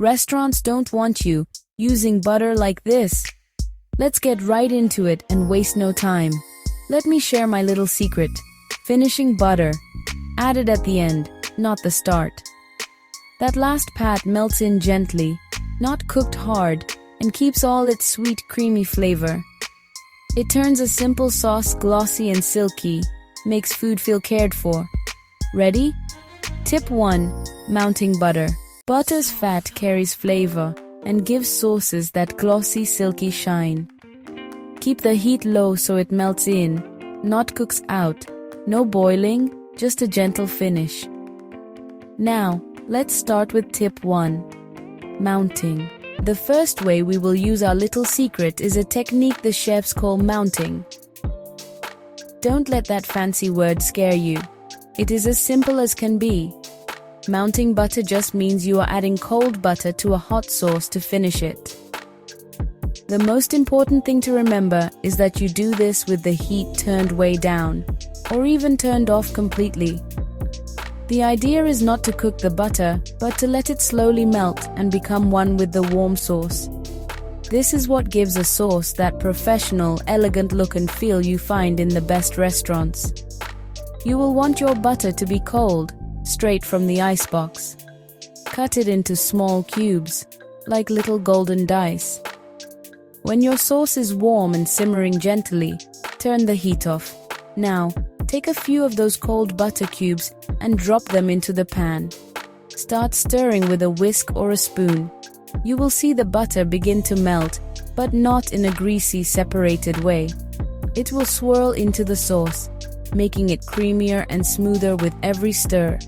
Restaurants don't want you using butter like this. Let's get right into it and waste no time. Let me share my little secret. Finishing butter. Add it at the end, not the start. That last pat melts in gently, not cooked hard, and keeps all its sweet, creamy flavor. It turns a simple sauce glossy and silky, makes food feel cared for. Ready? Tip 1. Mounting butter. Butter's fat carries flavor and gives sauces that glossy, silky shine. Keep the heat low so it melts in, not cooks out. No boiling, just a gentle finish. Now, let's start with tip 1. Mounting. The first way we will use our little secret is a technique the chefs call mounting. Don't let that fancy word scare you. It is as simple as can be. Mounting butter just means you are adding cold butter to a hot sauce to finish it. The most important thing to remember is that you do this with the heat turned way down, or even turned off completely. The idea is not to cook the butter, but to let it slowly melt and become one with the warm sauce. This is what gives a sauce that professional, elegant look and feel you find in the best restaurants. You will want your butter to be cold, straight from the icebox. Cut it into small cubes, like little golden dice. When your sauce is warm and simmering gently, turn the heat off. Now, take a few of those cold butter cubes and drop them into the pan. Start stirring with a whisk or a spoon. You will see the butter begin to melt, but not in a greasy, separated way. It will swirl into the sauce, making it creamier and smoother with every stir.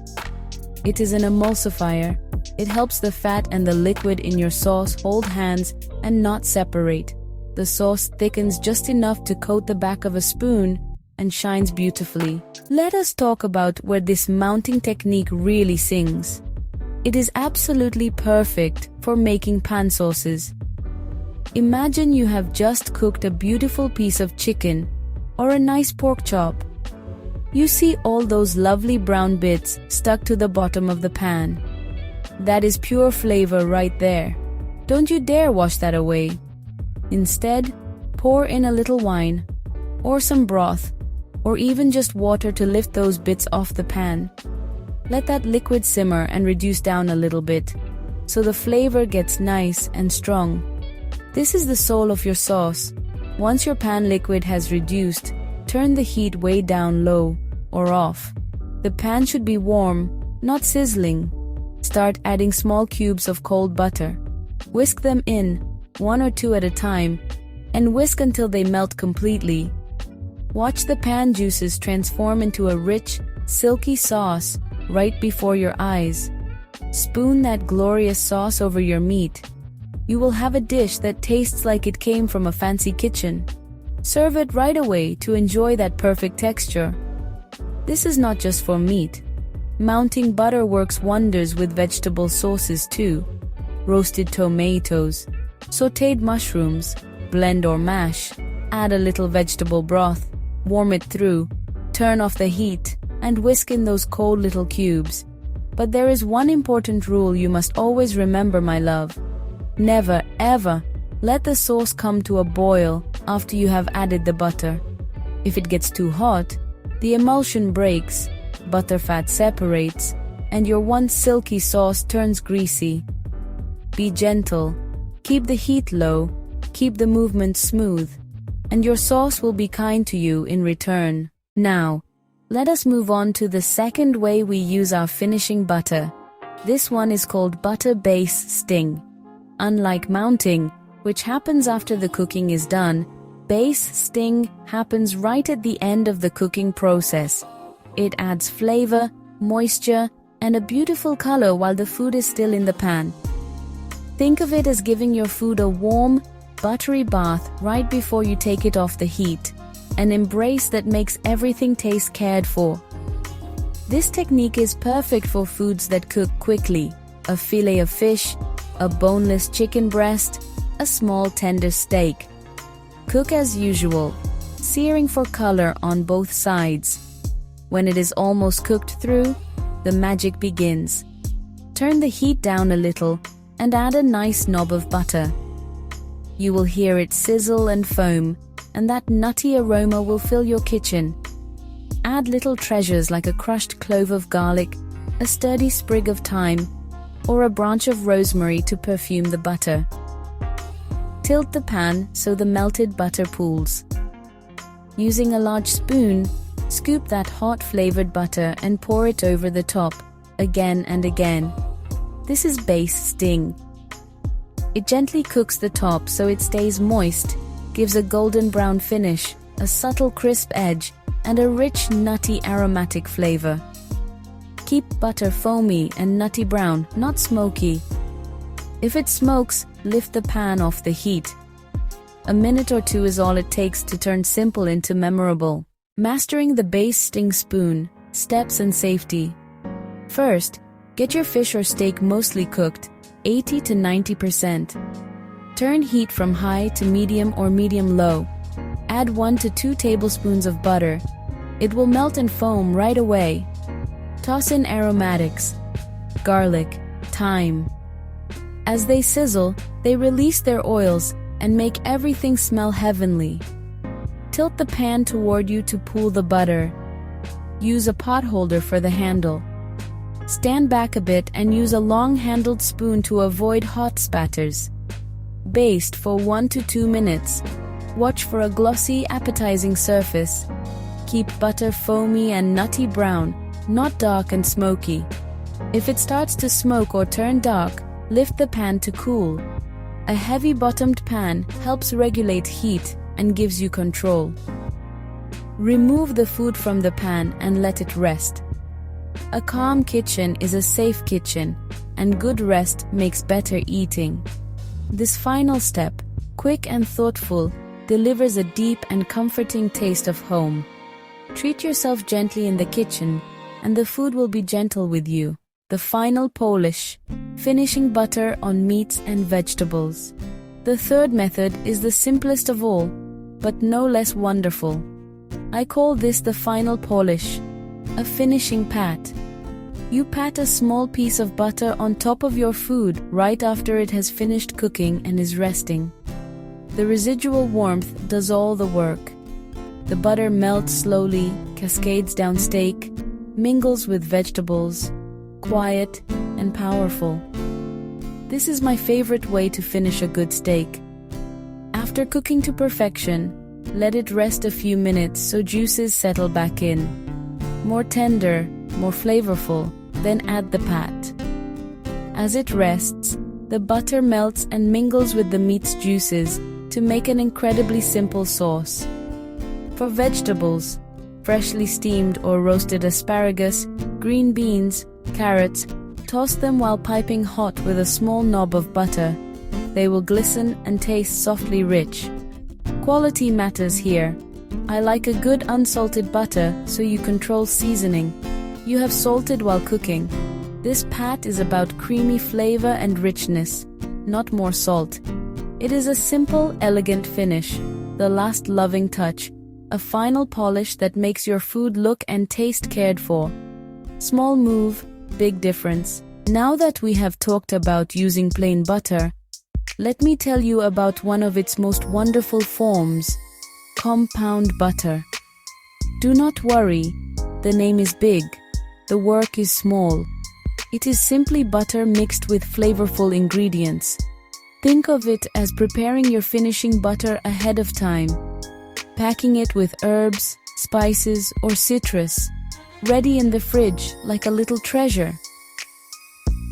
It is an emulsifier. It helps the fat and the liquid in your sauce hold hands and not separate. The sauce thickens just enough to coat the back of a spoon and shines beautifully. Let us talk about where this mounting technique really sings. It is absolutely perfect for making pan sauces. Imagine you have just cooked a beautiful piece of chicken or a nice pork chop. You see all those lovely brown bits stuck to the bottom of the pan. That is pure flavor right there. Don't you dare wash that away. Instead, pour in a little wine, or some broth, or even just water to lift those bits off the pan. Let that liquid simmer and reduce down a little bit, so the flavor gets nice and strong. This is the soul of your sauce. Once your pan liquid has reduced, turn the heat way down low or off. The pan should be warm, not sizzling. Start adding small cubes of cold butter. Whisk them in, 1 or 2 at a time, and whisk until they melt completely. Watch the pan juices transform into a rich, silky sauce right before your eyes. Spoon that glorious sauce over your meat. You will have a dish that tastes like it came from a fancy kitchen. Serve it right away to enjoy that perfect texture. This is not just for meat. Mounting butter works wonders with vegetable sauces too. Roasted tomatoes, sautéed mushrooms, blend or mash, add a little vegetable broth. Warm it through, turn off the heat, and whisk in those cold little cubes. But there is one important rule you must always remember, my love. Never, ever let the sauce come to a boil after you have added the butter. If it gets too hot, the emulsion breaks, butter fat separates, and your once silky sauce turns greasy. Be gentle, keep the heat low, keep the movement smooth, and your sauce will be kind to you in return. Now, let us move on to the second way we use our finishing butter. This one is called butter basting. Unlike mounting, which happens after the cooking is done, basting happens right at the end of the cooking process. It adds flavor, moisture, and a beautiful color while the food is still in the pan. Think of it as giving your food a warm, buttery bath right before you take it off the heat, an embrace that makes everything taste cared for. This technique is perfect for foods that cook quickly, a fillet of fish, a boneless chicken breast, a small tender steak. Cook as usual, searing for color on both sides. When it is almost cooked through, the magic begins. Turn the heat down a little and add a nice knob of butter. You will hear it sizzle and foam, and that nutty aroma will fill your kitchen. Add little treasures like a crushed clove of garlic, a sturdy sprig of thyme, or a branch of rosemary to perfume the butter. Tilt the pan so the melted butter pools. Using a large spoon, scoop that hot flavored butter and pour it over the top, again and again. This is basting. It gently cooks the top so it stays moist, gives a golden brown finish, a subtle crisp edge, and a rich, nutty, aromatic flavor. Keep butter foamy and nutty brown, not smoky. If it smokes, lift the pan off the heat. A minute or two is all it takes to turn simple into memorable. Mastering the basting spoon, steps and safety. First, get your fish or steak mostly cooked, 80 to 90%. Turn heat from high to medium or medium-low. Add 1 to 2 tablespoons of butter. It will melt and foam right away. Toss in aromatics, garlic, thyme. As they sizzle, they release their oils and make everything smell heavenly. Tilt the pan toward you to pool the butter. Use a pot holder for the handle. Stand back a bit and use a long-handled spoon to avoid hot spatters. Baste for 1 to 2 minutes. Watch for a glossy, appetizing surface. Keep butter foamy and nutty brown, not dark and smoky. If it starts to smoke or turn dark, lift the pan to cool. A heavy-bottomed pan helps regulate heat and gives you control. Remove the food from the pan and let it rest. A calm kitchen is a safe kitchen, and good rest makes better eating. This final step, quick and thoughtful, delivers a deep and comforting taste of home. Treat yourself gently in the kitchen, and the food will be gentle with you. The final polish, finishing butter on meats and vegetables. The third method is the simplest of all, but no less wonderful. I call this the final polish, a finishing pat. You pat a small piece of butter on top of your food right after it has finished cooking and is resting. The residual warmth does all the work. The butter melts slowly, cascades down steak, mingles with vegetables, quiet and powerful. This is my favorite way to finish a good steak. After cooking to perfection, let it rest a few minutes so juices settle back in. More tender, more flavorful, then add the pat. As it rests, the butter melts and mingles with the meat's juices to make an incredibly simple sauce. For vegetables, freshly steamed or roasted asparagus, green beans, carrots, toss them while piping hot with a small knob of butter. They will glisten and taste softly rich. Quality matters here. I like a good unsalted butter so you control seasoning. You have salted while cooking. This pat is about creamy flavor and richness, not more salt. It is a simple, elegant finish, the last loving touch, a final polish that makes your food look and taste cared for. Small move, big difference. Now that we have talked about using plain butter, let me tell you about one of its most wonderful forms, compound butter. Do not worry, the name is big, the work is small. It is simply butter mixed with flavorful ingredients. Think of it as preparing your finishing butter ahead of time, packing it with herbs, spices, or citrus, ready in the fridge like a little treasure.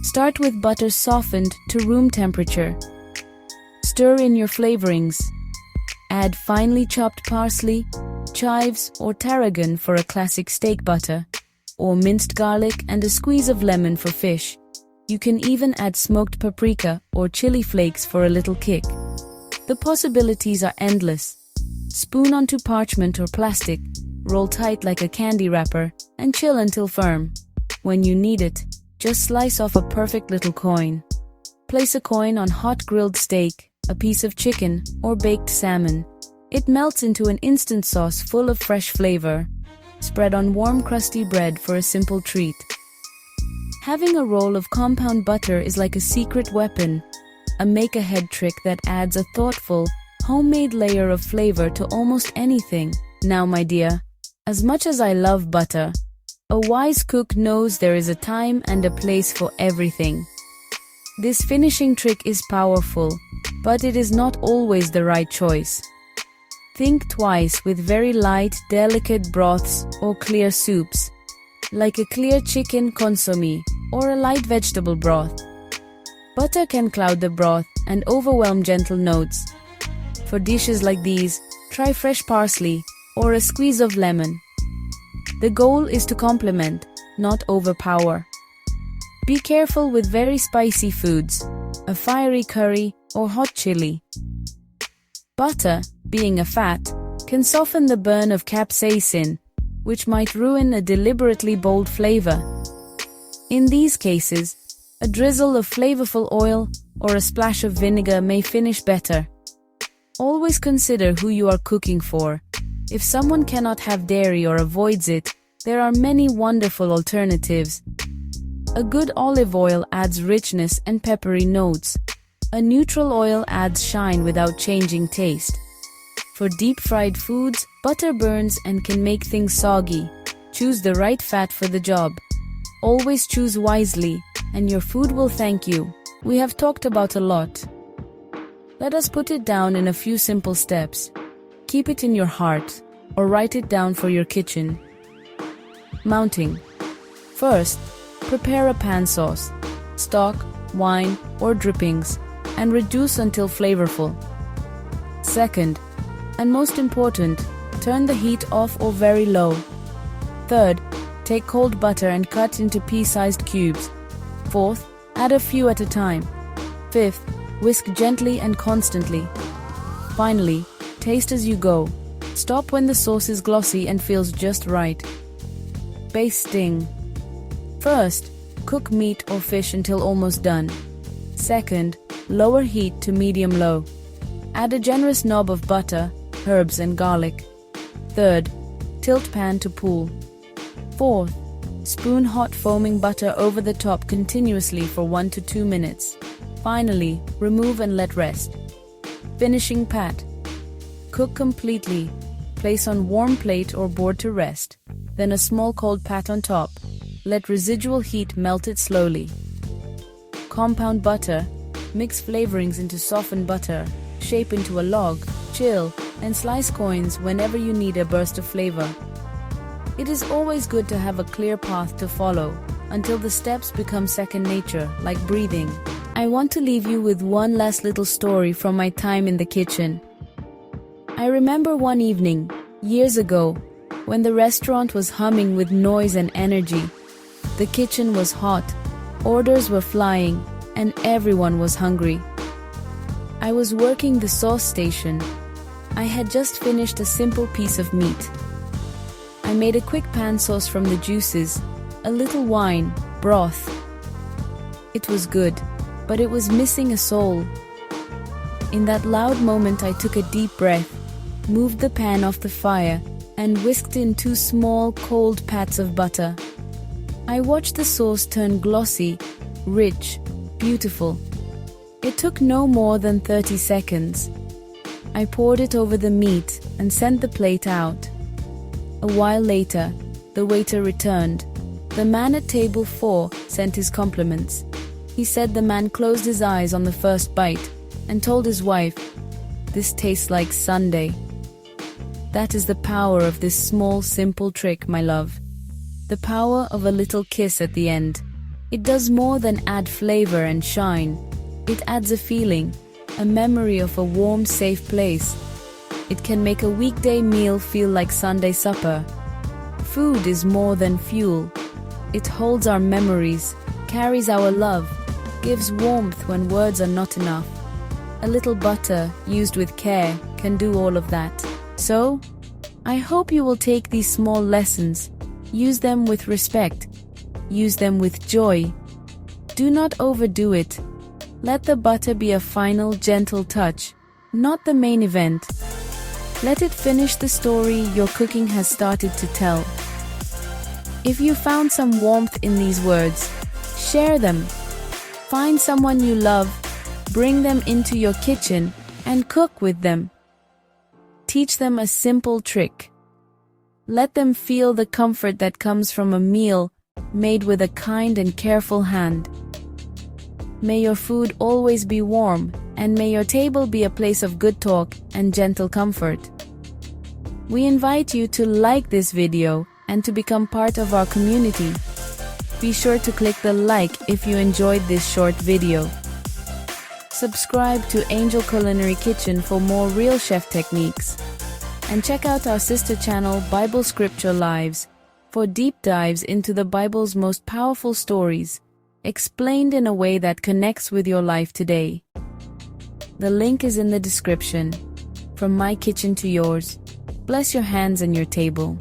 Start with butter softened to room temperature. Stir in your flavorings. Add finely chopped parsley, chives, or tarragon for a classic steak butter, or minced garlic and a squeeze of lemon for fish. You can even add smoked paprika or chili flakes for a little kick. The possibilities are endless. Spoon onto parchment or plastic, roll tight like a candy wrapper, and chill until firm. When you need it, just slice off a perfect little coin. Place a coin on hot grilled steak, a piece of chicken, or baked salmon. It melts into an instant sauce full of fresh flavor. Spread on warm crusty bread for a simple treat. Having a roll of compound butter is like a secret weapon, a make-ahead trick that adds a thoughtful, homemade layer of flavor to almost anything. Now, my dear, as much as I love butter, a wise cook knows there is a time and a place for everything. This finishing trick is powerful, but it is not always the right choice. Think twice with very light, delicate broths or clear soups, like a clear chicken consommé or a light vegetable broth. Butter can cloud the broth and overwhelm gentle notes. For dishes like these, try fresh parsley or a squeeze of lemon. The goal is to complement, not overpower. Be careful with very spicy foods, a fiery curry or hot chili. Butter, being a fat, can soften the burn of capsaicin, which might ruin a deliberately bold flavor. In these cases, a drizzle of flavorful oil or a splash of vinegar may finish better. Always consider who you are cooking for. If someone cannot have dairy or avoids it, there are many wonderful alternatives. A good olive oil adds richness and peppery notes. A neutral oil adds shine without changing taste. For deep-fried foods, butter burns and can make things soggy. Choose the right fat for the job. Always choose wisely, and your food will thank you. We have talked about a lot. Let us put it down in a few simple steps. Keep it in your heart, or write it down for your kitchen. Mounting. First, prepare a pan sauce, stock, wine, or drippings, and reduce until flavorful. Second, and most important, turn the heat off or very low. Third, take cold butter and cut into pea-sized cubes. Fourth, add a few at a time. Fifth, whisk gently and constantly. Finally, taste as you go. Stop when the sauce is glossy and feels just right. Basting. First, cook meat or fish until almost done. Second, lower heat to medium-low. Add a generous knob of butter, herbs and garlic. Third, tilt pan to pool. Fourth, spoon hot foaming butter over the top continuously for 1 to 2 minutes. Finally, remove and let rest. Finishing pat. Cook completely. Place on warm plate or board to rest. Then a small cold pat on top. Let residual heat melt it slowly. Compound butter. Mix flavorings into softened butter. Shape into a log, chill, and slice coins whenever you need a burst of flavor. It is always good to have a clear path to follow, until the steps become second nature, like breathing. I want to leave you with one last little story from my time in the kitchen. I remember one evening, years ago, when the restaurant was humming with noise and energy. The kitchen was hot, orders were flying, and everyone was hungry. I was working the sauce station. I had just finished a simple piece of meat. I made a quick pan sauce from the juices, a little wine, broth. It was good, but it was missing a soul. In that loud moment, I took a deep breath, moved the pan off the fire, and whisked in 2 small, cold pats of butter. I watched the sauce turn glossy, rich, beautiful. It took no more than 30 seconds. I poured it over the meat and sent the plate out. A while later, the waiter returned. The man at table 4 sent his compliments. He said the man closed his eyes on the first bite and told his wife, "This tastes like Sunday." That is the power of this small, simple trick, my love. The power of a little kiss at the end. It does more than add flavor and shine. It adds a feeling, a memory of a warm, safe place. It can make a weekday meal feel like Sunday supper. Food is more than fuel. It holds our memories, carries our love, gives warmth when words are not enough. A little butter, used with care, can do all of that. So, I hope you will take these small lessons, use them with respect, use them with joy. Do not overdo it. Let the butter be a final, gentle touch, not the main event. Let it finish the story your cooking has started to tell. If you found some warmth in these words, Share them. Find someone you love, bring them into your kitchen, and cook with them. Teach them a simple trick. Let them feel the comfort that comes from a meal made with a kind and careful hand. May your food always be warm, and may your table be a place of good talk and gentle comfort. We invite you to like this video and to become part of our community. Be sure to click the like if you enjoyed this short video. Subscribe to Angel Culinary Kitchen for more real chef techniques. And check out our sister channel Bible Scripture Lives for deep dives into the Bible's most powerful stories, explained in a way that connects with your life today. The link is in the description. From my kitchen to yours, bless your hands and your table.